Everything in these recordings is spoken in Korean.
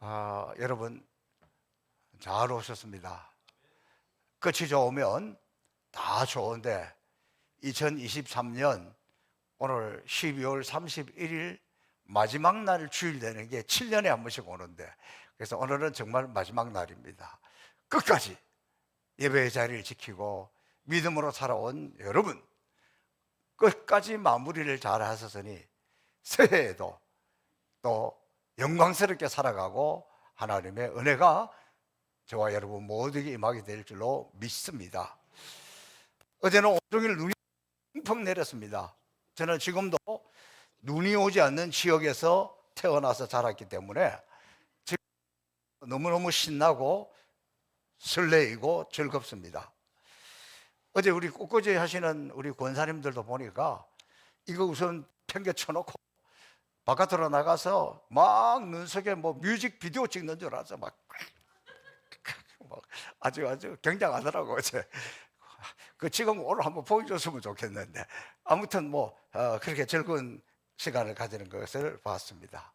여러분 잘 오셨습니다. 끝이 좋으면 다 좋은데 2023년 오늘 12월 31일 마지막 날 주일 되는 게 7년에 한 번씩 오는데, 그래서 오늘은 정말 마지막 날입니다. 끝까지 예배의 자리를 지키고 믿음으로 살아온 여러분, 끝까지 마무리를 잘 하셨으니 새해에도 또 영광스럽게 살아가고 하나님의 은혜가 저와 여러분 모두에게 임하게 될 줄로 믿습니다. 어제는 온종일 눈이 펑펑 내렸습니다. 저는 지금도 눈이 오지 않는 지역에서 태어나서 자랐기 때문에 지금 너무너무 신나고 설레이고 즐겁습니다. 어제 우리 꽃꽂이 하시는 우리 권사님들도 보니까 이거 우선 팽개쳐놓고 바깥으로 나가서 막 눈 속에 뭐 뮤직비디오 찍는 줄 알아서 막 아주 굉장하더라고요. 그 지금 오늘 한번 보여줬으면 좋겠는데, 아무튼 그렇게 즐거운 시간을 가지는 것을 봤습니다.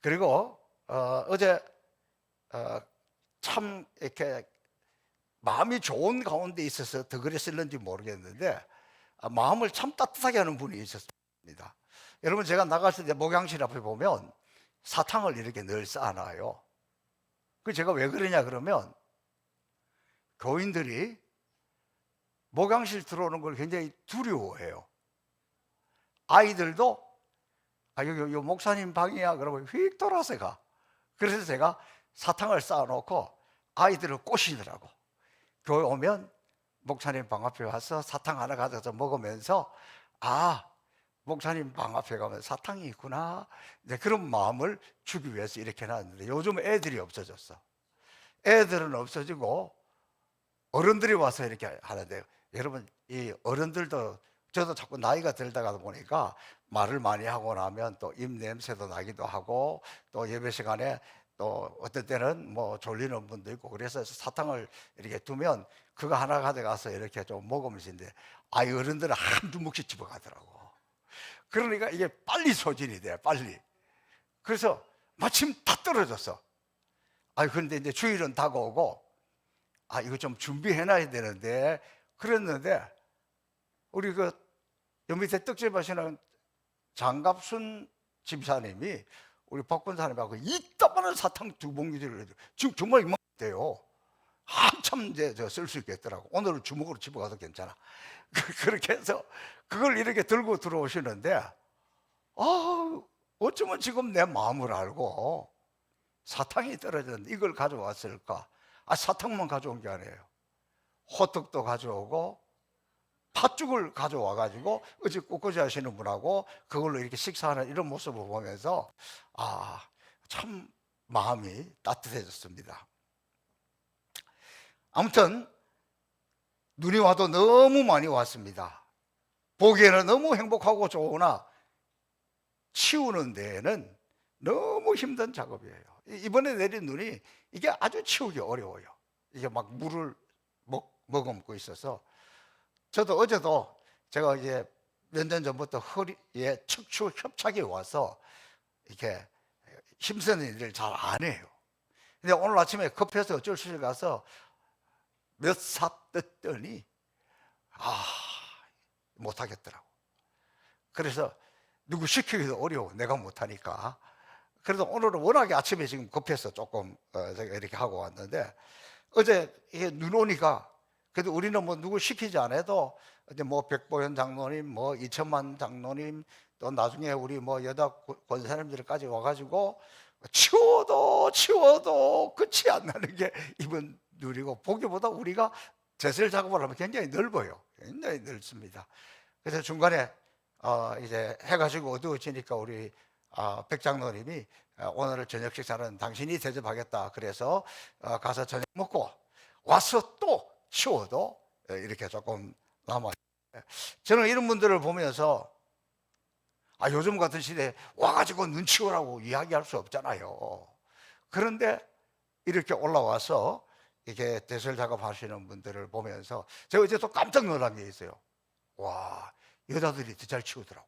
그리고 어제 참 이렇게 마음이 좋은 가운데 있어서 더 그랬을는지 모르겠는데, 마음을 참 따뜻하게 하는 분이 있었습니다. 여러분, 제가 나갔을 때 목양실 앞에 보면 사탕을 이렇게 늘 쌓아놔요. 그 제가 왜 그러냐 그러면, 교인들이 목양실 들어오는 걸 굉장히 두려워해요. 아이들도 여기 목사님 방이야 그러면 휙 돌아서 가. 그래서 제가 사탕을 쌓아놓고 아이들을 꼬시더라고. 교회 오면 목사님 방 앞에 와서 사탕 하나 가져서 먹으면서, 목사님 방 앞에 가면 사탕이 있구나, 이제 그런 마음을 주기 위해서 이렇게 놨는데, 요즘 애들이 없어졌어. 애들은 없어지고 어른들이 와서 이렇게 하는데, 여러분, 이 어른들도, 저도 자꾸 나이가 들다가 보니까 말을 많이 하고 나면 또 입냄새도 나기도 하고, 또 예배 시간에 또 어떤 때는 졸리는 분도 있고, 그래서 사탕을 이렇게 두면 그거 하나 가져가서 이렇게 좀 먹으면서 있는데, 어른들은 한 주먹씩 집어가더라고. 그러니까 이게 빨리 소진이 돼, 빨리. 그래서 마침 다 떨어졌어. 그런데 이제 주일은 다가오고, 이거 좀 준비해놔야 되는데, 그랬는데, 우리 요 밑에 떡집 하시는 장갑순 집사님이 우리 박 권사님하고 이따만한 사탕 2봉지를 지금 정말 이만해요. 한참 이제 쓸 수 있겠더라고. 오늘은 주먹으로 집어가도 괜찮아. 그렇게 해서 그걸 이렇게 들고 들어오시는데, 어쩌면 지금 내 마음을 알고 사탕이 떨어졌는데 이걸 가져왔을까? 사탕만 가져온 게 아니에요. 호떡도 가져오고 팥죽을 가져와가지고 어제 꽃꽂이 하시는 분하고 그걸로 이렇게 식사하는 이런 모습을 보면서 참 마음이 따뜻해졌습니다. 아무튼 눈이 와도 너무 많이 왔습니다. 보기에는 너무 행복하고 좋으나 치우는 데에는 너무 힘든 작업이에요. 이번에 내린 눈이 이게 아주 치우기 어려워요. 이게 막 물을 머금고 있어서. 저도 어제도 제가 이제 몇 년 전부터 허리에 척추 협착이 와서 이렇게 힘쓰는 일을 잘 안 해요. 근데 오늘 아침에 급해서 어쩔 수 없이 가서 몇 사 떴더니 못하겠더라고. 그래서 누구 시키기도 어려워, 내가 못하니까. 그래도 오늘은 워낙에 아침에 지금 급해서 조금 제가 이렇게 하고 왔는데, 어제 이게 눈 오니까 그래도 우리는 누구 시키지 않아도 이제 백보현 장로님, 이천만 장로님, 또 나중에 우리 여다 권사님들까지 와가지고 치워도 끝이 안 나는 게 이번 눈이고, 보기보다 우리가 제설 작업을 하면 굉장히 넓어요. 굉장히 넓습니다. 그래서 중간에 이제 해가 지고 어두워지니까 우리 백 장로님이 오늘 저녁 식사는 당신이 대접하겠다. 그래서 가서 저녁 먹고 와서 또 치워도 이렇게 조금 남아요. 저는 이런 분들을 보면서 요즘 같은 시대에 와가지고 눈 치우라고 이야기할 수 없잖아요. 그런데 이렇게 올라와서 이렇게 대설 작업하시는 분들을 보면서 제가 어제 또 깜짝 놀란 게 있어요. 와, 여자들이 더 잘 치우더라고.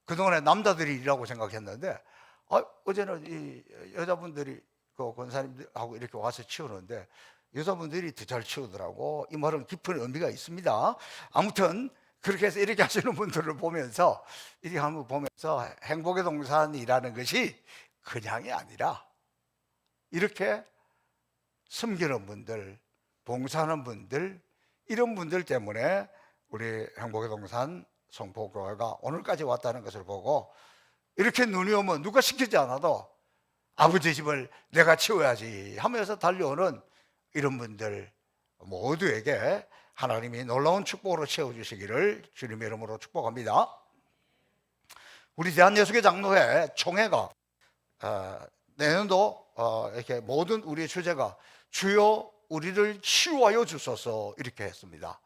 그동안에 남자들이 일하고 생각했는데 어제는 이 여자분들이 그 권사님하고 이렇게 와서 치우는데 여자분들이 더 잘 치우더라고. 이 말은 깊은 의미가 있습니다. 아무튼 그렇게 해서 이렇게 하시는 분들을 보면서 이렇게 한번 보면서 행복의 동산이라는 것이 그냥이 아니라 이렇게 섬기는 분들, 봉사하는 분들, 이런 분들 때문에 우리 행복의 동산 성포교회가 오늘까지 왔다는 것을 보고 이렇게 눈이 오면 누가 시키지 않아도 아버지 집을 내가 치워야지 하면서 달려오는 이런 분들 모두에게 하나님이 놀라운 축복으로 채워주시기를 주님의 이름으로 축복합니다. 우리 대한예수교 장로회 총회가 내년도 이렇게 모든 우리의 주제가 주여 우리를 치유하여 주소서 이렇게 했습니다.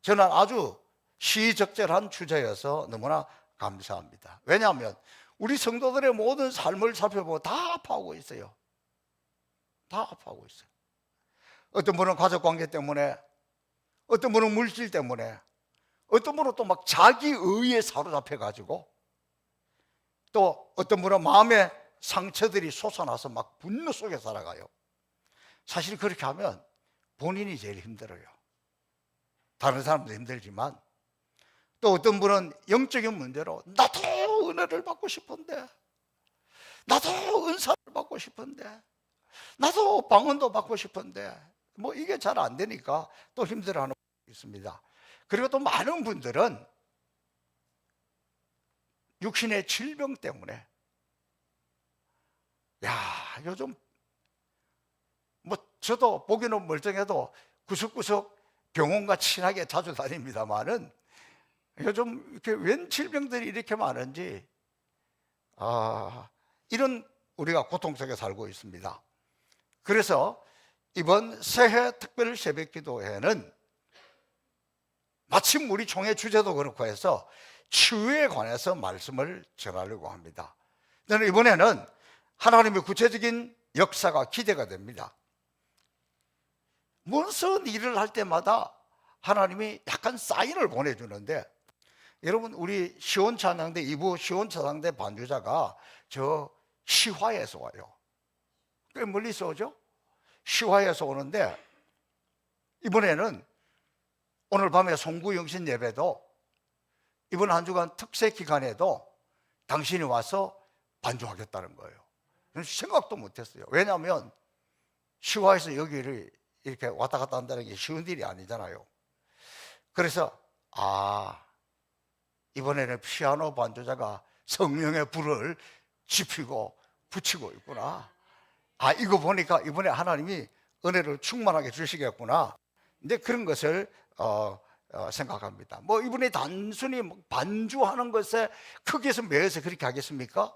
저는 아주 시적절한 주제여서 너무나 감사합니다. 왜냐하면 우리 성도들의 모든 삶을 살펴보면 다 아파하고 있어요. 다 아파하고 있어요. 어떤 분은 가족관계 때문에, 어떤 분은 물질 때문에, 어떤 분은 또 막 자기 의에 사로잡혀가지고, 또 어떤 분은 마음의 상처들이 솟아나서 막 분노 속에 살아가요. 사실 그렇게 하면 본인이 제일 힘들어요. 다른 사람도 힘들지만, 또 어떤 분은 영적인 문제로 나도 은혜를 받고 싶은데, 나도 은사를 받고 싶은데, 나도 방언도 받고 싶은데 뭐 이게 잘 안 되니까 또 힘들어하는 분이 있습니다. 그리고 또 많은 분들은 육신의 질병 때문에 요즘 뭐 저도 보기는 멀쩡해도 구석구석 병원과 친하게 자주 다닙니다만은 요즘 이렇게 웬 질병들이 이렇게 많은지 이런 우리가 고통 속에 살고 있습니다. 그래서 이번 새해 특별 새벽기도회는 마침 우리 총회 주제도 그렇고 해서 치유에 관해서 말씀을 전하려고 합니다. 저는 이번에는 하나님의 구체적인 역사가 기대가 됩니다. 무슨 일을 할 때마다 하나님이 약간 사인을 보내주는데, 여러분 우리 시온찬양대 2부 시온찬양대 반주자가 저 시화에서 와요. 꽤 멀리서 오죠? 시화에서 오는데 이번에는 오늘 밤에 송구영신 예배도 이번 한 주간 특세 기간에도 당신이 와서 반주하겠다는 거예요. 생각도 못했어요. 왜냐하면 시화에서 여기를 이렇게 왔다 갔다 한다는 게 쉬운 일이 아니잖아요. 그래서 이번에는 피아노 반주자가 성령의 불을 지피고 붙이고 있구나. 이거 보니까 이번에 하나님이 은혜를 충만하게 주시겠구나. 근데 그런 것을 생각합니다. 뭐 이분이 단순히 반주하는 것에 크게서 매여서 그렇게 하겠습니까?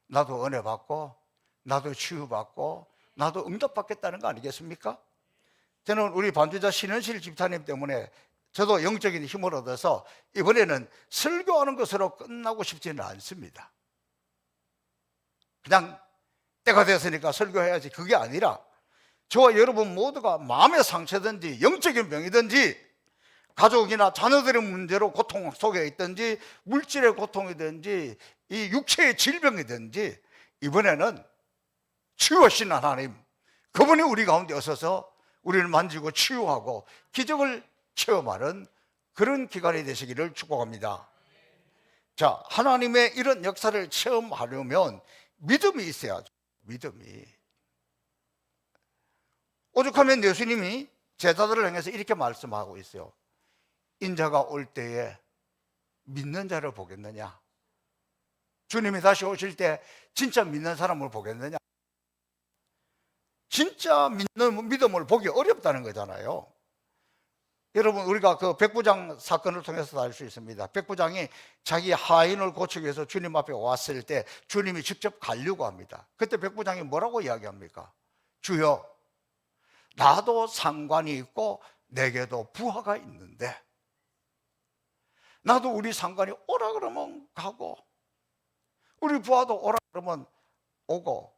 나도 은혜 받고, 나도 치유받고, 나도 응답받겠다는 거 아니겠습니까? 저는 우리 반주자 신은실 집사님 때문에 저도 영적인 힘을 얻어서 이번에는 설교하는 것으로 끝나고 싶지는 않습니다. 그냥 때가 됐으니까 설교해야지, 그게 아니라 저와 여러분 모두가 마음의 상처든지 영적인 병이든지 가족이나 자녀들의 문제로 고통 속에 있든지 물질의 고통이든지 이 육체의 질병이든지 이번에는 치유하신 하나님, 그분이 우리 가운데 오셔서 우리를 만지고 치유하고 기적을 체험하는 그런 기간이 되시기를 축복합니다. 자, 하나님의 이런 역사를 체험하려면 믿음이 있어야죠. 믿음이. 오죽하면 예수님이 제자들을 향해서 이렇게 말씀하고 있어요. 인자가 올 때에 믿는 자를 보겠느냐? 주님이 다시 오실 때 진짜 믿는 사람을 보겠느냐? 진짜 믿는 믿음을 보기 어렵다는 거잖아요. 여러분 우리가 그 백부장 사건을 통해서 알 수 있습니다. 백부장이 자기 하인을 고치기 위해서 주님 앞에 왔을 때 주님이 직접 가려고 합니다. 그때 백부장이 뭐라고 이야기합니까? 주여, 나도 상관이 있고 내게도 부하가 있는데 나도 우리 상관이 오라 그러면 가고 우리 부하도 오라 그러면 오고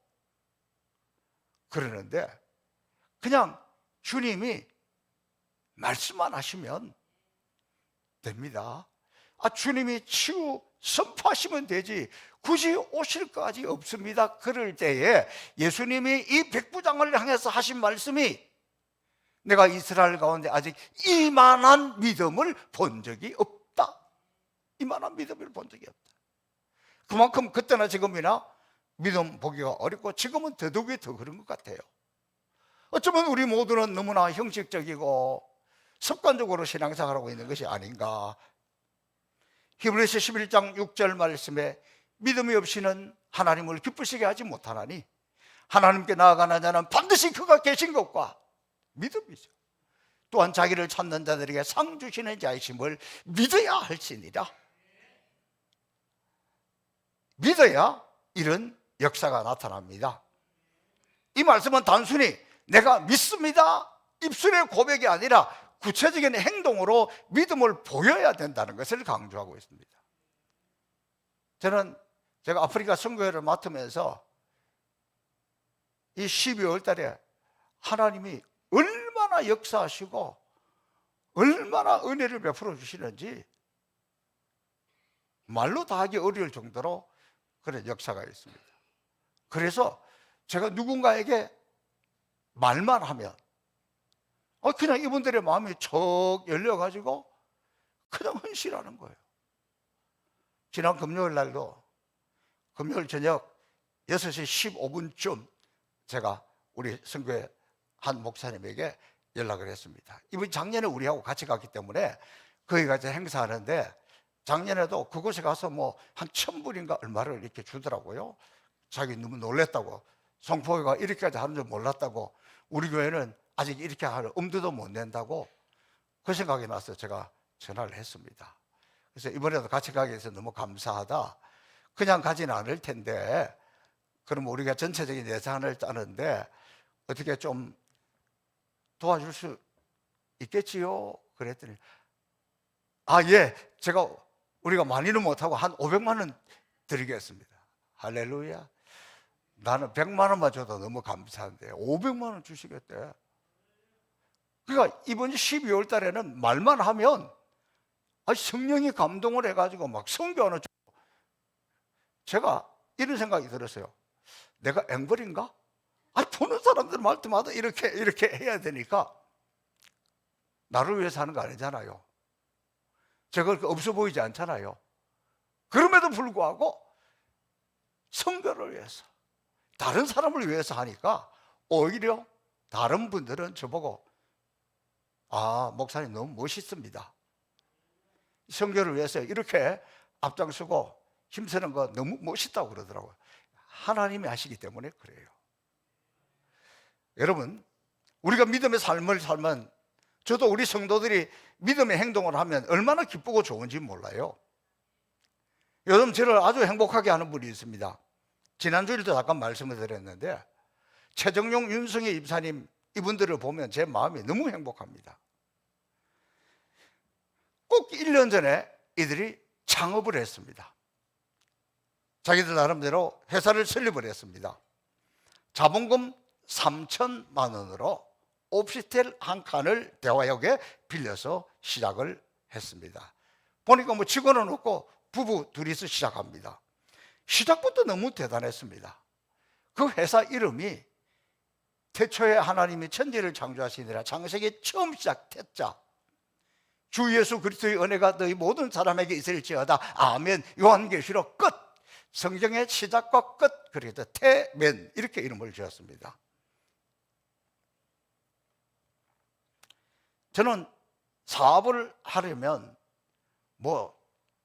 그러는데 그냥 주님이 말씀만 하시면 됩니다. 주님이 치유 선포하시면 되지 굳이 오실 것까지 없습니다. 그럴 때에 예수님이 이 백부장을 향해서 하신 말씀이, 내가 이스라엘 가운데 아직 이만한 믿음을 본 적이 없다. 이만한 믿음을 본 적이 없다. 그만큼 그때나 지금이나 믿음 보기가 어렵고, 지금은 더더욱이 더 그런 것 같아요. 어쩌면 우리 모두는 너무나 형식적이고 습관적으로 신앙생활을 하고 있는 것이 아닌가. 히브리서 11장 6절 말씀에 믿음이 없이는 하나님을 기쁘시게 하지 못하나니 하나님께 나아가는 자는 반드시 그가 계신 것과 믿음이죠. 또한 자기를 찾는 자들에게 상 주시는 자이심을 믿어야 할지니라. 믿어야 이런 역사가 나타납니다. 이 말씀은 단순히 내가 믿습니다 입술의 고백이 아니라 구체적인 행동으로 믿음을 보여야 된다는 것을 강조하고 있습니다. 제가 아프리카 선교회를 맡으면서 이 12월 달에 하나님이 얼마나 역사하시고 얼마나 은혜를 베풀어 주시는지 말로 다 하기 어려울 정도로 그런 역사가 있습니다. 그래서 제가 누군가에게 말만 하면 그냥 이분들의 마음이 척 열려가지고 그냥 헌신하는 거예요. 지난 금요일 날도 금요일 저녁 6시 15분쯤 제가 우리 선교회 한 목사님에게 연락을 했습니다. 이분이 작년에 우리하고 같이 갔기 때문에 거기 가서 행사하는데, 작년에도 그곳에 가서 뭐 한 1,000불인가 얼마를 이렇게 주더라고요. 자기 너무 놀랬다고, 송포교가 이렇게까지 하는 줄 몰랐다고, 우리 교회는 아직 이렇게 할 엄두도 못 낸다고 그 생각이 나서 제가 전화를 했습니다. 그래서 이번에도 같이 가게 해서 너무 감사하다. 그냥 가지는 않을 텐데 그럼 우리가 전체적인 예산을 짜는데 어떻게 좀 도와줄 수 있겠지요? 그랬더니 예, 제가 우리가 많이는 못하고 한 500만 원 드리겠습니다. 할렐루야. 나는 100만 원만 줘도 너무 감사한데 500만 원 주시겠대. 그러니까 이번 12월 달에는 말만 하면 성령이 감동을 해가지고 막 선교하는. 제가 이런 생각이 들었어요. 내가 앵벌인가? 보는 사람들 말때마다 이렇게 해야 되니까 나를 위해서 하는 거 아니잖아요. 제가 그렇게 없어 보이지 않잖아요. 그럼에도 불구하고 선교를 위해서, 다른 사람을 위해서 하니까 오히려 다른 분들은 저보고 목사님 너무 멋있습니다. 선교를 위해서 이렇게 앞장서고 힘쓰는 거 너무 멋있다고 그러더라고요. 하나님이 하시기 때문에 그래요. 여러분, 우리가 믿음의 삶을 살면, 저도 우리 성도들이 믿음의 행동을 하면 얼마나 기쁘고 좋은지 몰라요. 요즘 저를 아주 행복하게 하는 분이 있습니다. 지난주에도 잠깐 말씀을 드렸는데, 최정용, 윤성희 입사님, 이분들을 보면 제 마음이 너무 행복합니다. 꼭 1년 전에 이들이 창업을 했습니다. 자기들 나름대로 회사를 설립을 했습니다. 자본금 3천만 원으로 오피스텔 한 칸을 대화역에 빌려서 시작을 했습니다. 보니까 뭐 직원은 없고 부부 둘이서 시작합니다. 시작부터 너무 대단했습니다. 그 회사 이름이 태초에 하나님이 천지를 창조하시니라 창세기 처음 시작했자 주 예수 그리스도의 은혜가 너희 모든 사람에게 있을지어다. 아멘. 요한계시록 끝. 성경의 시작과 끝. 그래서 태멘 이렇게 이름을 지었습니다. 저는 사업을 하려면 뭐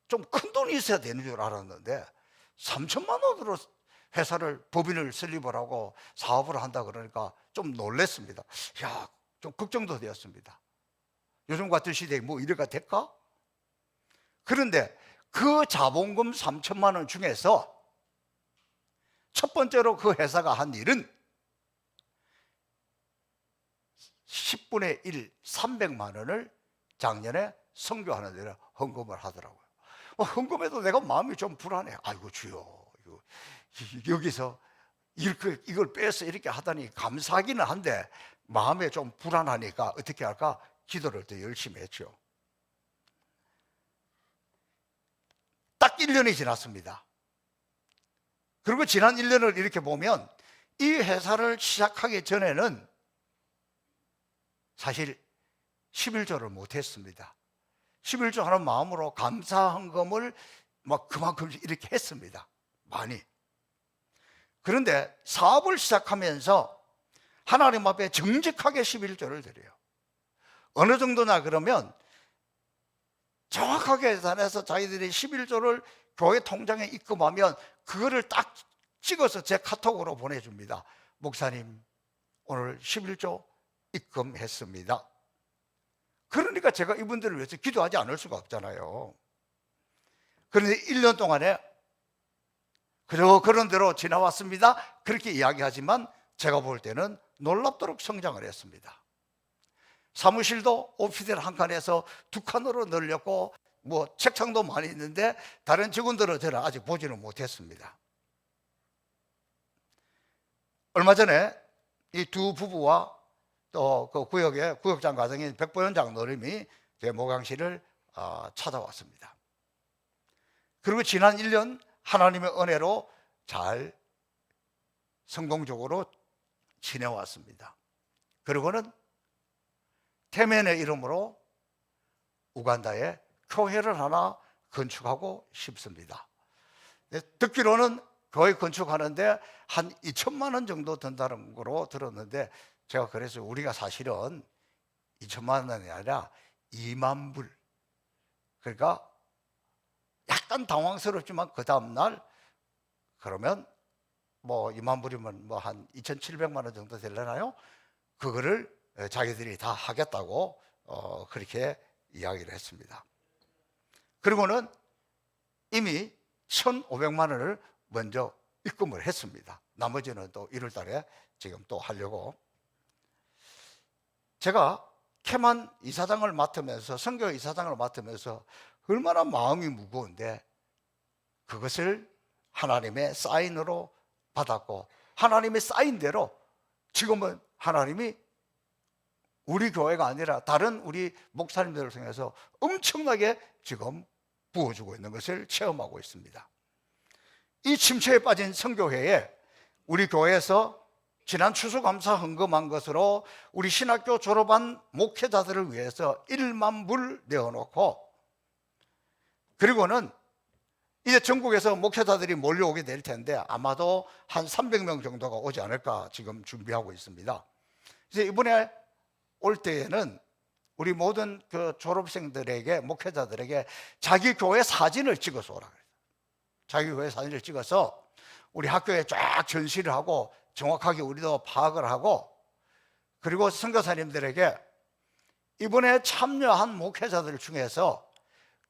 좀 큰 돈이 있어야 되는 줄 알았는데 3천만 원으로 회사를 법인을 설립을 하고 사업을 한다 그러니까 좀 놀랐습니다. 좀 걱정도 되었습니다. 요즘 같은 시대에 뭐 이래가 될까? 그런데 그 자본금 3천만 원 중에서 첫 번째로 그 회사가 한 일은 10분의 1, 300만 원을 작년에 선교하는 데를 헌금을 하더라고요. 헌금해도 내가 마음이 좀 불안해. 아이고 주여, 여기서 이걸 빼서 이렇게 하다니 감사하기는 한데 마음에 좀 불안하니까 어떻게 할까? 기도를 더 열심히 했죠. 딱 1년이 지났습니다. 그리고 지난 1년을 이렇게 보면 이 회사를 시작하기 전에는 사실 11조를 못했습니다. 11조 하는 마음으로 감사헌금을 막 그만큼 이렇게 했습니다. 많이. 그런데 사업을 시작하면서 하나님 앞에 정직하게 11조를 드려요. 어느 정도나 그러면 정확하게 계산해서 자기들이 11조를 교회 통장에 입금하면 그거를 딱 찍어서 제 카톡으로 보내줍니다. 목사님, 오늘 11조 입금했습니다. 그러니까 제가 이분들을 위해서 기도하지 않을 수가 없잖아요. 그런데 1년 동안에 그런 대로 지나왔습니다. 그렇게 이야기하지만 제가 볼 때는 놀랍도록 성장을 했습니다. 사무실도 오피스텔 한 칸에서 두 칸으로 늘렸고 뭐 책상도 많이 있는데 다른 직원들은 저는 아직 보지는 못했습니다. 얼마 전에 이 두 부부와 또 그 구역의 구역장 가정인 백보현 장로님이 제 목양실을 찾아왔습니다. 그리고 지난 1년 하나님의 은혜로 잘 성공적으로 지내왔습니다. 그리고는 태멘의 이름으로 우간다에 교회를 하나 건축하고 싶습니다. 듣기로는 교회 건축하는데 한 2천만 원 정도 든다는 거로 들었는데 제가 그래서 우리가 사실은 2천만 원이 아니라 2만 불, 그러니까 약간 당황스럽지만 그 다음날 그러면 뭐 2만 불이면 뭐 한 2,700만 원 정도 되려나요? 그거를 자기들이 다 하겠다고 그렇게 이야기를 했습니다. 그리고는 이미 1,500만 원을 먼저 입금을 했습니다. 나머지는 또 1월 달에 지금 또 하려고. 제가 캐만 이사장을 맡으면서, 선교 이사장을 맡으면서 얼마나 마음이 무거운데 그것을 하나님의 사인으로 받았고 하나님의 사인대로 지금은 하나님이 우리 교회가 아니라 다른 우리 목사님들을 통해서 엄청나게 지금 부어주고 있는 것을 체험하고 있습니다. 이 침체에 빠진 선교회에 우리 교회에서 지난 추수감사 헌금한 것으로 우리 신학교 졸업한 목회자들을 위해서 1만 불 내어놓고, 그리고는 이제 전국에서 목회자들이 몰려오게 될 텐데 아마도 한 300명 정도가 오지 않을까 지금 준비하고 있습니다. 그래서 이번에 올 때에는 우리 모든 그 졸업생들에게, 목회자들에게 자기 교회 사진을 찍어서 오라 그래요. 자기 교회 사진을 찍어서 우리 학교에 쫙 전시를 하고 정확하게 우리도 파악을 하고, 그리고 선교사님들에게 이번에 참여한 목회자들 중에서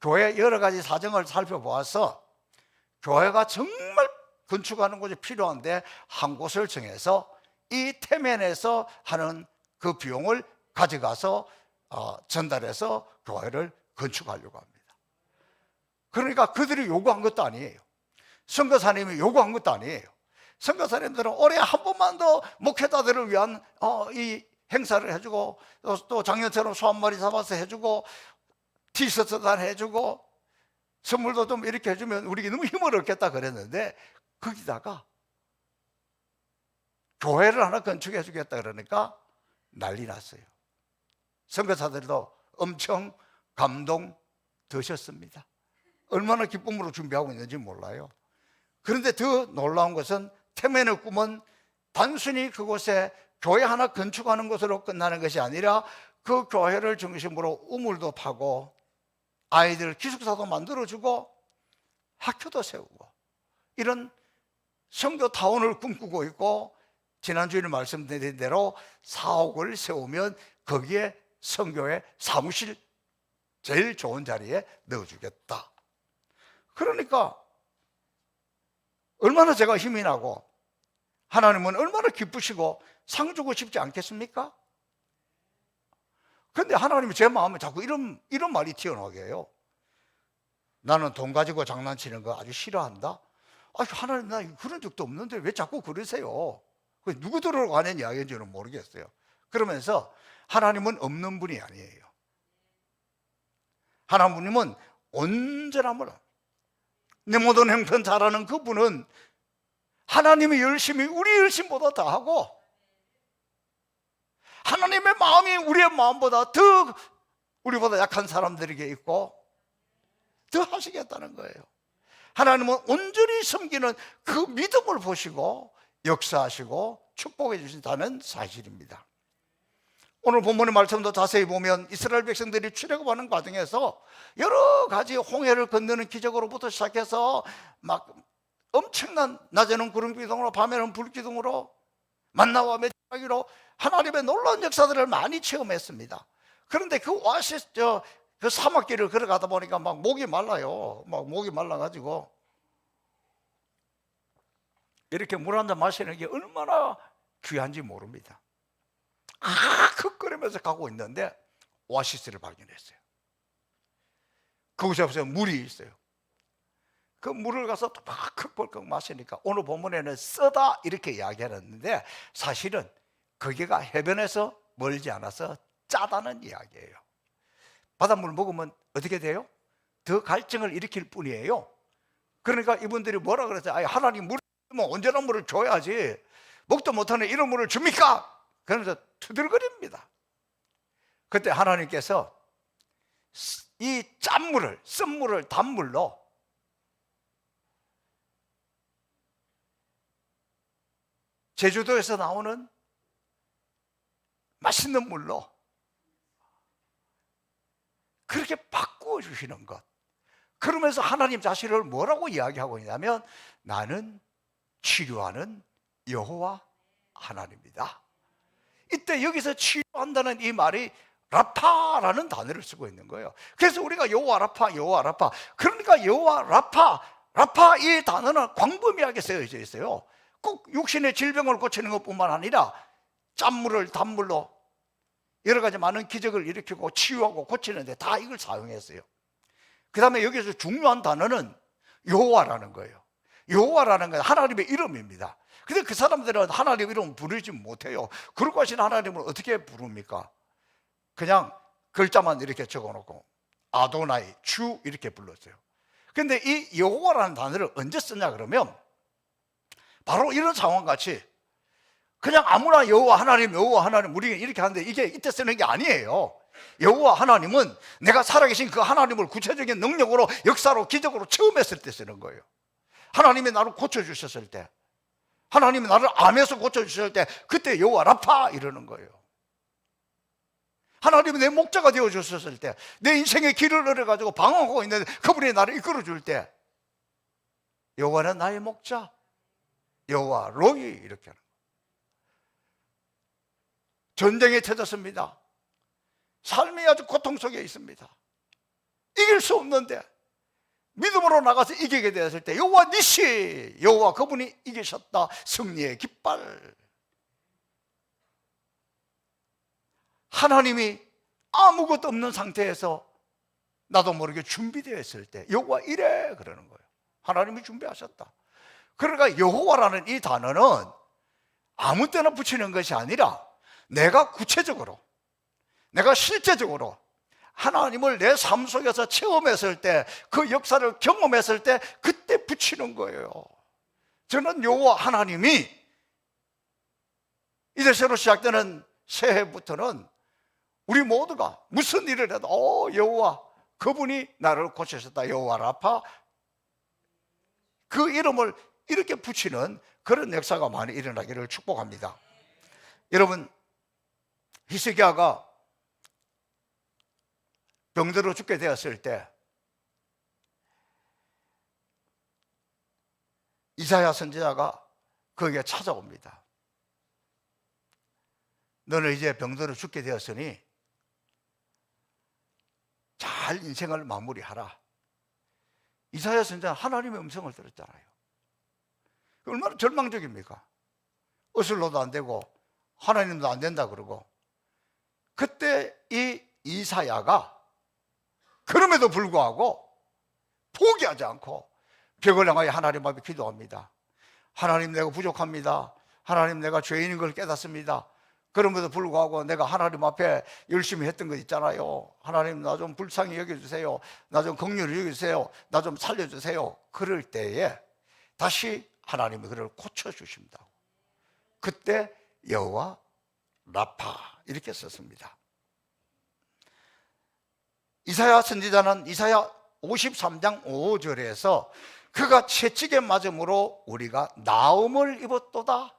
교회 여러 가지 사정을 살펴보아서 교회가 정말 건축하는 곳이 필요한데 한 곳을 정해서 이 태면에서 하는 그 비용을 가져가서 전달해서 교회를 건축하려고 합니다. 그러니까 그들이 요구한 것도 아니에요. 선교사님이 요구한 것도 아니에요. 선교사님들은 올해 한 번만 더 목회자들을 위한 이 행사를 해주고 또 작년처럼 소 한 마리 잡아서 해주고 티셔츠도 해주고 선물도 좀 이렇게 해주면 우리가 너무 힘을 얻겠다 그랬는데 거기다가 교회를 하나 건축해 주겠다 그러니까 난리 났어요. 선교사들도 엄청 감동되셨습니다. 얼마나 기쁨으로 준비하고 있는지 몰라요. 그런데 더 놀라운 것은 태면의 꿈은 단순히 그곳에 교회 하나 건축하는 것으로 끝나는 것이 아니라 그 교회를 중심으로 우물도 파고 아이들 기숙사도 만들어주고 학교도 세우고 이런 선교타운을 꿈꾸고 있고, 지난주에 말씀드린 대로 4억을 세우면 거기에 선교의 사무실 제일 좋은 자리에 넣어주겠다. 그러니까 얼마나 제가 힘이 나고 하나님은 얼마나 기쁘시고 상 주고 싶지 않겠습니까? 그런데 하나님이 제 마음에 자꾸 이런 말이 튀어나오게 해요. 나는 돈 가지고 장난치는 거 아주 싫어한다. 하나님, 나 그런 적도 없는데 왜 자꾸 그러세요? 누구 들으라고 하는 이야기인지는 모르겠어요. 그러면서 하나님은 없는 분이 아니에요. 하나님은 온전함으로 내 모든 형편 잘하는 그분은 하나님의 열심이 우리 열심보다 더하고 하나님의 마음이 우리의 마음보다 더 우리보다 약한 사람들에게 있고 더 하시겠다는 거예요. 하나님은 온전히 섬기는 그 믿음을 보시고 역사하시고 축복해 주신다는 사실입니다. 오늘 본문의 말씀도 자세히 보면 이스라엘 백성들이 출애굽하는 과정에서 여러 가지 홍해를 건너는 기적으로부터 시작해서 막 엄청난 낮에는 구름 기둥으로 밤에는 불 기둥으로 만나와 메추라기로 하나님의 놀라운 역사들을 많이 체험했습니다. 그런데 그 오아시스 그 사막길을 걸어가다 보니까 막 목이 말라요. 막 목이 말라가지고 이렇게 물 한 잔 마시는 게 얼마나 귀한지 모릅니다. 흑거리면서 가고 있는데 오아시스를 발견했어요. 그곳에 보면 물이 있어요. 그 물을 가서 막 흑벌컥 마시니까 오늘 본문에는 쓰다 이렇게 이야기하는데 사실은 거기가 해변에서 멀지 않아서 짜다는 이야기예요. 바닷물 먹으면 어떻게 돼요? 더 갈증을 일으킬 뿐이에요. 그러니까 이분들이 뭐라 그랬어요? 아니, 하나님 물을 주면 언제나 물을 줘야지 먹도 못하는 이런 물을 줍니까? 그러면서 투덜거립니다. 그때 하나님께서 이 짠물을, 쓴물을 단물로 제주도에서 나오는 맛있는 물로 그렇게 바꾸어 주시는 것. 그러면서 하나님 자신을 뭐라고 이야기하고 있냐면 나는 치료하는 여호와 하나님이다. 이때 여기서 치료한다는 이 말이 라파라는 단어를 쓰고 있는 거예요. 그래서 우리가 여호와 라파, 여호와 라파. 그러니까 여호와 라파, 라파 이 단어는 광범위하게 쓰여져 있어요. 꼭 육신의 질병을 고치는 것뿐만 아니라 짠물을 단물로 여러 가지 많은 기적을 일으키고 치유하고 고치는데 다 이걸 사용했어요. 그 다음에 여기서 중요한 단어는 여호와라는 거예요. 여호와라는 건 하나님의 이름입니다. 근데 그 사람들은 하나님 이름 부르지 못해요. 그러고 하신 하나님을 어떻게 부릅니까? 그냥 글자만 이렇게 적어놓고 아도나이, 주 이렇게 불렀어요. 근데 이 여호와라는 단어를 언제 쓰냐 그러면 바로 이런 상황같이 그냥 아무나 여호와 하나님 우리가 이렇게 하는데 이게 이때 쓰는 게 아니에요. 여호와 하나님은 내가 살아계신 그 하나님을 구체적인 능력으로 역사로 기적으로 체험했을 때 쓰는 거예요. 하나님이 나를 고쳐주셨을 때, 하나님이 나를 암에서 고쳐주셨을 때 그때 여호와 라파 이러는 거예요. 하나님이 내 목자가 되어주셨을 때, 내 인생의 길을 얻어가지고 방황하고 있는데 그분이 나를 이끌어줄 때 여호와는 나의 목자, 여호와 로이 이렇게 하는 거예요. 전쟁에 터졌습니다. 삶이 아주 고통 속에 있습니다. 이길 수 없는데 믿음으로 나가서 이기게 되었을 때 여호와 니시, 여호와 그분이 이기셨다. 승리의 깃발. 하나님이 아무것도 없는 상태에서 나도 모르게 준비되어 있을 때 여호와 이래 그러는 거예요. 하나님이 준비하셨다. 그러니까 여호와라는 이 단어는 아무 때나 붙이는 것이 아니라 내가 구체적으로, 내가 실제적으로 하나님을 내 삶 속에서 체험했을 때, 그 역사를 경험했을 때 그때 붙이는 거예요. 저는 여호와 하나님이 이제 새로 시작되는 새해부터는 우리 모두가 무슨 일을 해도 여호와 그분이 나를 고치셨다, 여호와 라파, 그 이름을 이렇게 붙이는 그런 역사가 많이 일어나기를 축복합니다. 여러분, 히스기야가 병들어 죽게 되었을 때 이사야 선지자가 거기에 찾아옵니다. 너는 이제 병들어 죽게 되었으니 잘 인생을 마무리하라. 이사야 선지자는 하나님의 음성을 들었잖아요. 얼마나 절망적입니까? 어슬로도 안 되고 하나님도 안 된다 그러고. 그때 이 이사야가 그럼에도 불구하고 포기하지 않고 벽을 향하여 하나님 앞에 기도합니다. 하나님, 내가 부족합니다. 하나님, 내가 죄인인 걸 깨닫습니다. 그럼에도 불구하고 내가 하나님 앞에 열심히 했던 거 있잖아요. 하나님, 나 좀 불쌍히 여겨주세요. 나 좀 긍휼히 여겨주세요. 나 좀 살려주세요. 그럴 때에 다시 하나님이 그를 고쳐주신다고. 그때 여호와 라파 이렇게 썼습니다. 이사야 선지자는 이사야 53장 5절에서 그가 채찍에 맞음으로 우리가 나음을 입었도다,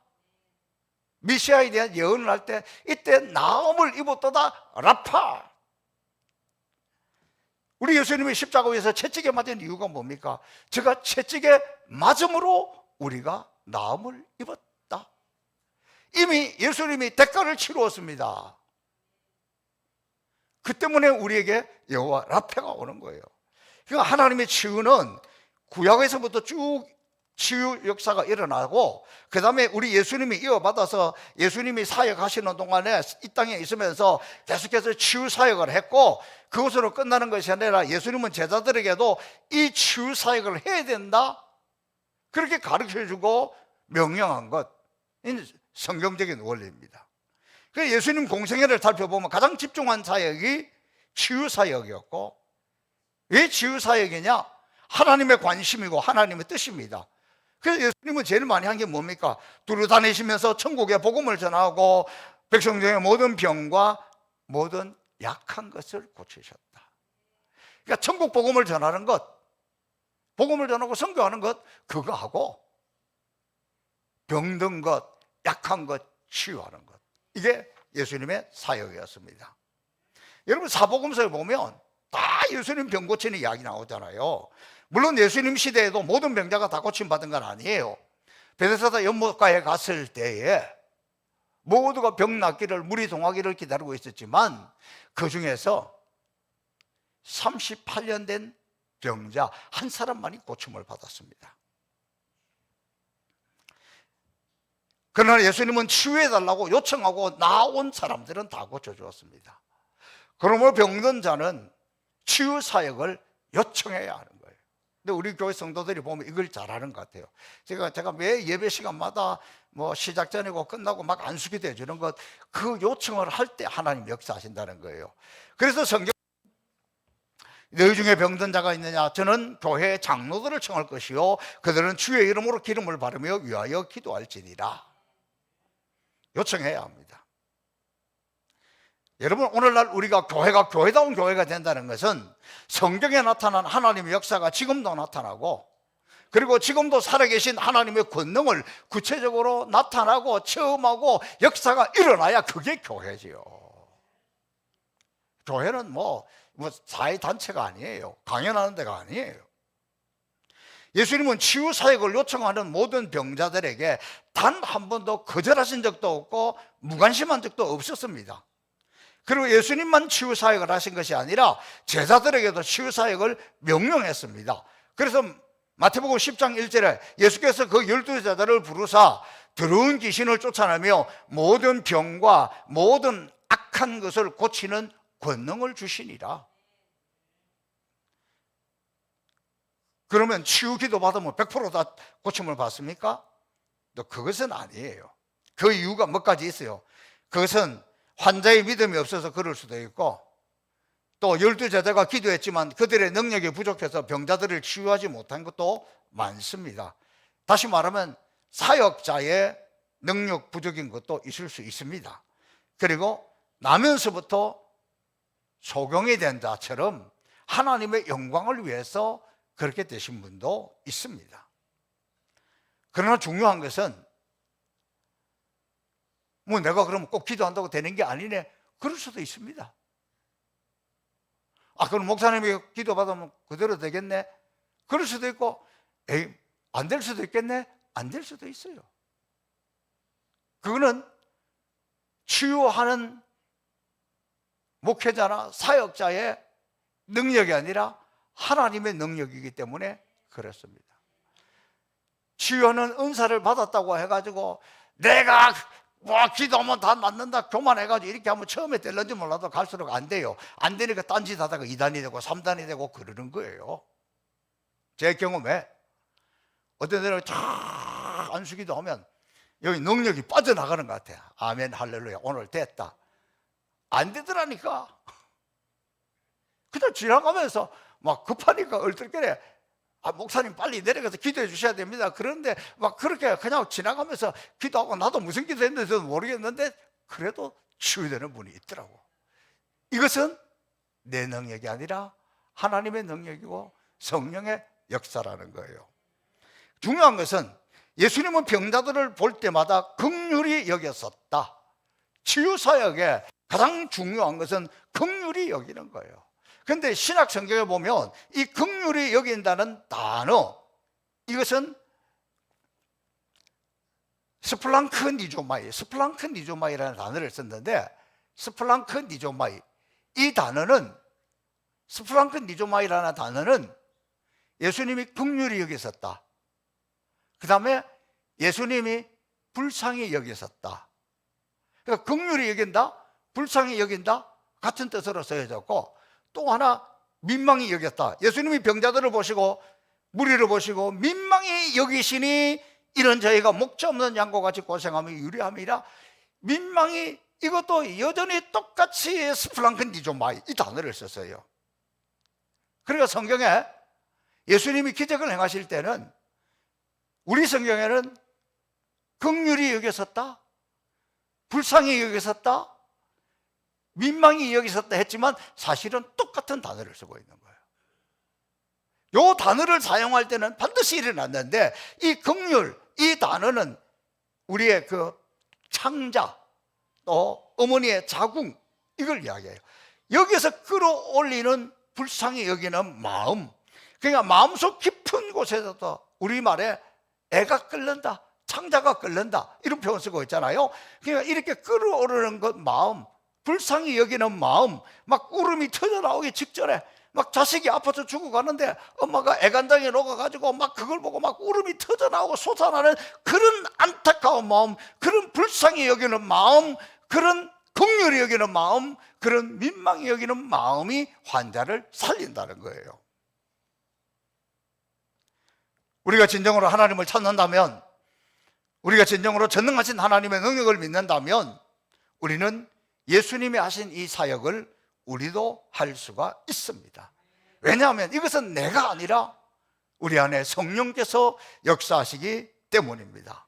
메시아에 대한 예언을 할 때 이때 나음을 입었도다 라파. 우리 예수님이 십자가 위에서 채찍에 맞은 이유가 뭡니까? 저가 채찍에 맞음으로 우리가 나음을 입었다. 이미 예수님이 대가를 치루었습니다. 그 때문에 우리에게 여호와 라파가 오는 거예요. 그러니까 하나님의 치유는 구약에서부터 쭉 치유 역사가 일어나고, 그 다음에 우리 예수님이 이어받아서 예수님이 사역하시는 동안에 이 땅에 있으면서 계속해서 치유 사역을 했고, 그것으로 끝나는 것이 아니라 예수님은 제자들에게도 이 치유 사역을 해야 된다, 그렇게 가르쳐주고 명령한 것, 성경적인 원리입니다. 그래서 예수님 공생애를 살펴보면 가장 집중한 사역이 치유 사역이었고, 왜 치유 사역이냐? 하나님의 관심이고 하나님의 뜻입니다. 그래서 예수님은 제일 많이 한 게 뭡니까? 두루 다니시면서 천국의 복음을 전하고 백성 중에 모든 병과 모든 약한 것을 고치셨다. 그러니까 천국 복음을 전하는 것, 복음을 전하고 선교하는 것, 그거 하고 병든 것, 약한 것 치유하는 것, 이게 예수님의 사역이었습니다. 여러분, 사복음서에 보면 다 예수님 병 고치는 이야기 나오잖아요. 물론 예수님 시대에도 모든 병자가 다 고침받은 건 아니에요. 베데스다 연못가에 갔을 때에 모두가 병 낫기를, 물이 동하기를 기다리고 있었지만 그 중에서 38년 된 병자 한 사람만이 고침을 받았습니다. 그러나 예수님은 치유해달라고 요청하고 나온 사람들은 다 고쳐주었습니다. 그러므로 병든 자는 치유 사역을 요청해야 하는 거예요. 근데 우리 교회 성도들이 보면 이걸 잘하는 것 같아요. 제가 매 예배 시간마다 뭐 시작 전이고 끝나고 막 안수기 대주는 것, 그 요청을 할 때 하나님 역사하신다는 거예요. 그래서 성경, 너희 중에 병든 자가 있느냐? 저는 교회 장로들을 청할 것이요 그들은 주의 이름으로 기름을 바르며 위하여 기도할지니라. 요청해야 합니다. 여러분, 오늘날 우리가 교회가 교회다운 교회가 된다는 것은 성경에 나타난 하나님의 역사가 지금도 나타나고, 그리고 지금도 살아계신 하나님의 권능을 구체적으로 나타나고 체험하고 역사가 일어나야 그게 교회지요. 교회는 뭐 사회단체가 아니에요. 강연하는 데가 아니에요. 예수님은 치유 사역을 요청하는 모든 병자들에게 단 한 번도 거절하신 적도 없고 무관심한 적도 없었습니다. 그리고 예수님만 치유 사역을 하신 것이 아니라 제자들에게도 치유 사역을 명령했습니다. 그래서 마태복음 10장 1절에 예수께서 그 12제자를 부르사 더러운 귀신을 쫓아내며 모든 병과 모든 악한 것을 고치는 권능을 주시니라. 그러면 치유 기도 받으면 100%다 고침을 받습니까? 또 그것은 아니에요. 그 이유가 몇 가지 있어요. 그것은 환자의 믿음이 없어서 그럴 수도 있고, 또 12제자가 기도했지만 그들의 능력이 부족해서 병자들을 치유하지 못한 것도 많습니다. 다시 말하면 사역자의 능력 부족인 것도 있을 수 있습니다. 그리고 나면서부터 소경이 된 자처럼 하나님의 영광을 위해서 그렇게 되신 분도 있습니다. 그러나 중요한 것은 뭐 내가 그러면 꼭 기도한다고 되는 게 아니네, 그럴 수도 있습니다. 아, 그럼 목사님이 기도받으면 그대로 되겠네, 그럴 수도 있고, 에이, 안 될 수도 있겠네, 안 될 수도 있어요. 그거는 치유하는 목회자나 사역자의 능력이 아니라 하나님의 능력이기 때문에 그렇습니다. 치유하는 은사를 받았다고 해가지고 내가 뭐 기도하면 다 낫는다 교만해가지고 이렇게 하면 처음에 될런지 몰라도 갈수록 안 돼요. 안 되니까 딴짓 하다가 2단이 되고 3단이 되고 그러는 거예요. 제 경험에 어떤 데는 쫙 안수기도 하면 여기 능력이 빠져나가는 것 같아요. 아멘 할렐루야 오늘 됐다. 안 되더라니까. 그냥 지나가면서 막 급하니까 얼떨결에 목사님 빨리 내려가서 기도해 주셔야 됩니다. 그런데 막 그렇게 그냥 지나가면서 기도하고 나도 무슨 기도했는지도 모르겠는데 그래도 치유되는 분이 있더라고. 이것은 내 능력이 아니라 하나님의 능력이고 성령의 역사라는 거예요. 중요한 것은 예수님은 병자들을 볼 때마다 긍휼히 여겼었다. 치유사역에 가장 중요한 것은 긍휼히 여기는 거예요. 그런데 신약 성경에 보면 이 긍휼히 여긴다는 단어, 이것은 스플랑크 니조마이라는 단어를 썼는데, 스플랑크 니조마이, 이 단어는, 스플랑크 니조마이라는 단어는 예수님이 긍휼히 여기셨다, 그 다음에 예수님이 불쌍히 여기셨다. 그러니까 긍휼히 여긴다, 불쌍히 여긴다 같은 뜻으로 쓰여졌고, 또 하나 민망히 여겼다. 예수님이 병자들을 보시고 무리를 보시고 민망히 여기시니 이런 저희가 목자 없는 양과 같이 고생하며 유리함이라. 민망히, 이것도 여전히 똑같이 스플랑크 니조마이, 이 단어를 썼어요. 그러니까 성경에 예수님이 기적을 행하실 때는 우리 성경에는 긍휼히 여기셨다, 불쌍히 여기셨다, 민망히 여기셨다 했지만 사실은 똑같은 단어를 쓰고 있는 거예요. 이 단어를 사용할 때는 반드시 일어났는데, 이 긍휼, 이 단어는 우리의 그 창자, 또 어머니의 자궁, 이걸 이야기해요. 여기서 끌어올리는 불쌍히 여기는 마음, 그러니까 마음속 깊은 곳에서도 우리말에 애가 끓는다, 창자가 끓는다, 이런 표현 쓰고 있잖아요. 그러니까 이렇게 끌어오르는 것 마음, 불쌍히 여기는 마음, 막 울음이 터져나오기 직전에 막 자식이 아파서 죽어가는데 엄마가 애간장에 녹아가지고 막 그걸 보고 막 울음이 터져나오고 솟아나는 그런 안타까운 마음, 그런 불쌍히 여기는 마음, 그런 긍휼히 여기는 마음, 그런 민망히 여기는 마음이 환자를 살린다는 거예요. 우리가 진정으로 하나님을 찾는다면, 우리가 진정으로 전능하신 하나님의 능력을 믿는다면 우리는 예수님이 하신 이 사역을 우리도 할 수가 있습니다. 왜냐하면 이것은 내가 아니라 우리 안에 성령께서 역사하시기 때문입니다.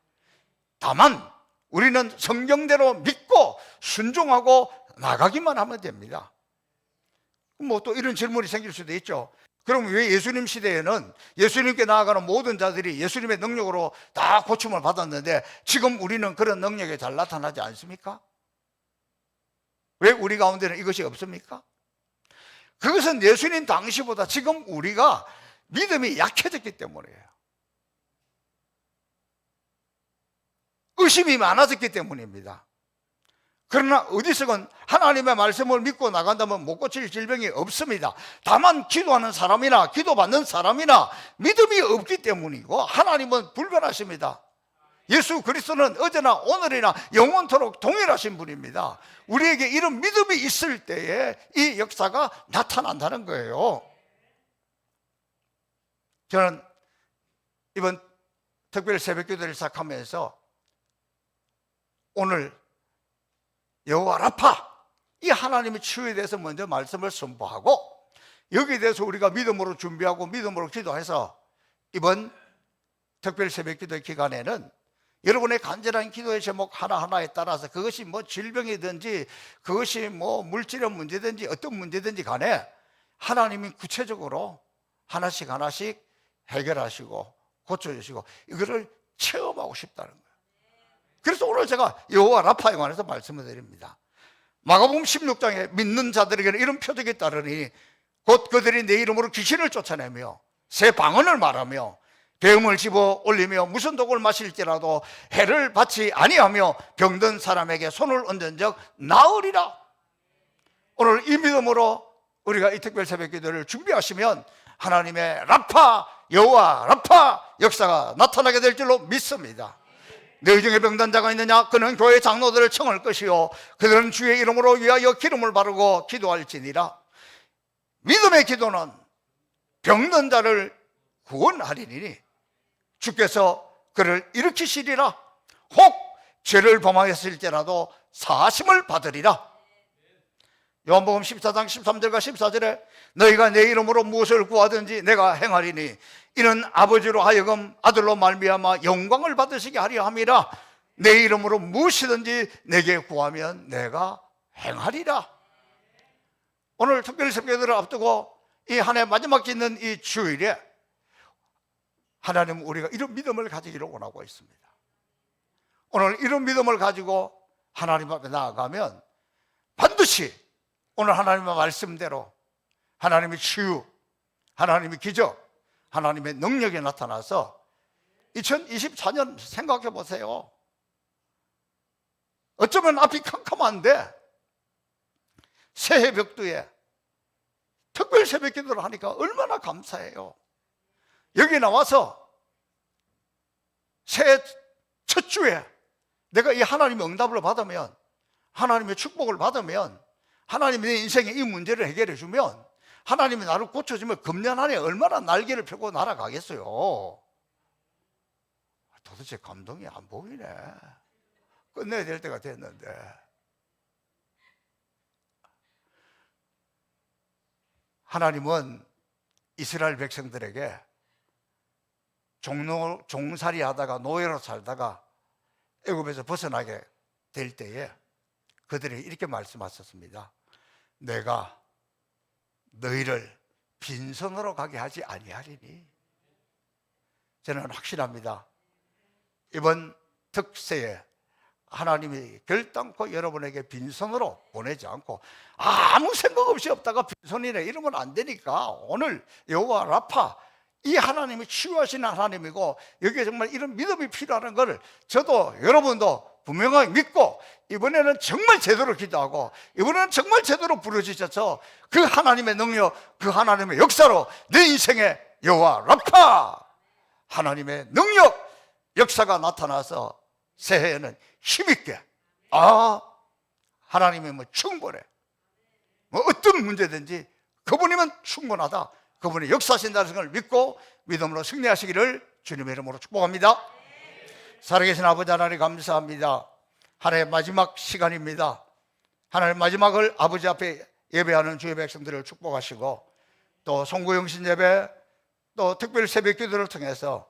다만 우리는 성경대로 믿고 순종하고 나가기만 하면 됩니다. 뭐 또 이런 질문이 생길 수도 있죠. 그럼 왜 예수님 시대에는 예수님께 나아가는 모든 자들이 예수님의 능력으로 다 고침을 받았는데 지금 우리는 그런 능력이 잘 나타나지 않습니까? 왜 우리 가운데는 이것이 없습니까? 그것은 예수님 당시보다 지금 우리가 믿음이 약해졌기 때문이에요. 의심이 많아졌기 때문입니다. 그러나 어디서건 하나님의 말씀을 믿고 나간다면 못 고칠 질병이 없습니다. 다만 기도하는 사람이나 기도받는 사람이나 믿음이 없기 때문이고, 하나님은 불변하십니다. 예수 그리스도는 어제나 오늘이나 영원토록 동일하신 분입니다. 우리에게 이런 믿음이 있을 때에 이 역사가 나타난다는 거예요. 저는 이번 특별 새벽기도를 시작하면서 오늘 여호와 라파, 이 하나님의 치유에 대해서 먼저 말씀을 선포하고, 여기에 대해서 우리가 믿음으로 준비하고 믿음으로 기도해서 이번 특별 새벽기도 기간에는 여러분의 간절한 기도의 제목 하나하나에 따라서 그것이 뭐 질병이든지 그것이 뭐 물질의 문제든지 어떤 문제든지 간에 하나님이 구체적으로 하나씩 하나씩 해결하시고 고쳐주시고 이거를 체험하고 싶다는 거예요. 그래서 오늘 제가 여호와 라파에 관해서 말씀을 드립니다. 마가복음 16장에 믿는 자들에게는 이런 표적이 따르니 곧 그들이 내 이름으로 귀신을 쫓아내며 새 방언을 말하며 배음을 집어 올리며 무슨 독을 마실지라도 해를 받지 아니하며 병든 사람에게 손을 얹은 적 나으리라. 오늘 이 믿음으로 우리가 이 특별 새벽 기도를 준비하시면 하나님의 라파, 여호와 라파 역사가 나타나게 될 줄로 믿습니다. 너희 중에 병든 자가 있느냐? 그는 교회 장로들을 청할 것이요 그들은 주의 이름으로 위하여 기름을 바르고 기도할지니라. 믿음의 기도는 병든 자를 구원하리니 주께서 그를 일으키시리라. 혹 죄를 범하였을지라도 사하심을 받으리라. 요한복음 14장 13절과 14절에 너희가 내 이름으로 무엇을 구하든지 내가 행하리니 이는 아버지로 하여금 아들로 말미암아 영광을 받으시게 하려 함이라. 내 이름으로 무엇이든지 내게 구하면 내가 행하리라. 오늘 특별 새벽기도를 앞두고 이 한 해 마지막 짓는 이 주일에 하나님은 우리가 이런 믿음을 가지기를 원하고 있습니다. 오늘 이런 믿음을 가지고 하나님 앞에 나아가면 반드시 오늘 하나님의 말씀대로 하나님의 치유, 하나님의 기적, 하나님의 능력이 나타나서 2024년 생각해 보세요. 어쩌면 앞이 캄캄한데 새해 벽두에 특별 새벽 기도를 하니까 얼마나 감사해요. 여기 나와서 새해 첫 주에 내가 이 하나님의 응답을 받으면, 하나님의 축복을 받으면, 하나님이 내 인생의 이 문제를 해결해 주면, 하나님이 나를 고쳐주면 금년 안에 얼마나 날개를 펴고 날아가겠어요. 도대체 감동이 안 보이네. 끝내야 될 때가 됐는데. 하나님은 이스라엘 백성들에게 종살이 하다가 노예로 살다가 애굽에서 벗어나게 될 때에 그들이 이렇게 말씀하셨습니다. 내가 너희를 빈손으로 가게 하지 아니하리니. 저는 확신합니다. 이번 특세에 하나님이 결단코 여러분에게 빈손으로 보내지 않고, 아무 생각 없이 없다가 빈손이네 이러면 안 되니까 오늘 여호와 라파, 이 하나님이 치유하시는 하나님이고 여기에 정말 이런 믿음이 필요한 걸 저도 여러분도 분명하게 믿고 이번에는 정말 제대로 기도하고 이번에는 정말 제대로 부르짖어서 그 하나님의 능력, 그 하나님의 역사로 내 인생에 여호와 라파 하나님의 능력, 역사가 나타나서 새해에는 힘있게, 하나님이 충분해, 어떤 문제든지 그분이면 충분하다, 그분이 역사하신다는 것을 믿고 믿음으로 승리하시기를 주님의 이름으로 축복합니다. 살아계신 아버지 하나님 감사합니다. 한 해의 마지막 시간입니다. 하나님 마지막을 아버지 앞에 예배하는 주의 백성들을 축복하시고 또 송구영신 예배, 또 특별 새벽 기도를 통해서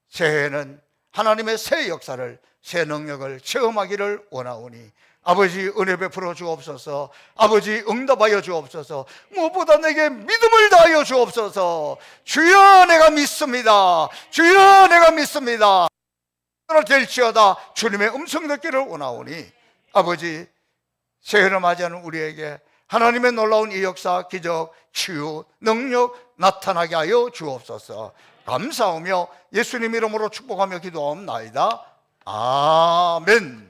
새해에는 하나님의 새 역사를, 새 능력을 체험하기를 원하오니 아버지 은혜 베풀어 주옵소서. 아버지 응답하여 주옵소서. 무엇보다 내게 믿음을 다하여 주옵소서. 주여 내가 믿습니다. 주여 내가 믿습니다. 될지어다 주님의 음성 듣기를 원하오니 아버지 새해를 맞이하는 우리에게 하나님의 놀라운 이 역사, 기적, 치유, 능력 나타나게 하여 주옵소서. 감사하며 예수님 이름으로 축복하며 기도하옵나이다. 아멘.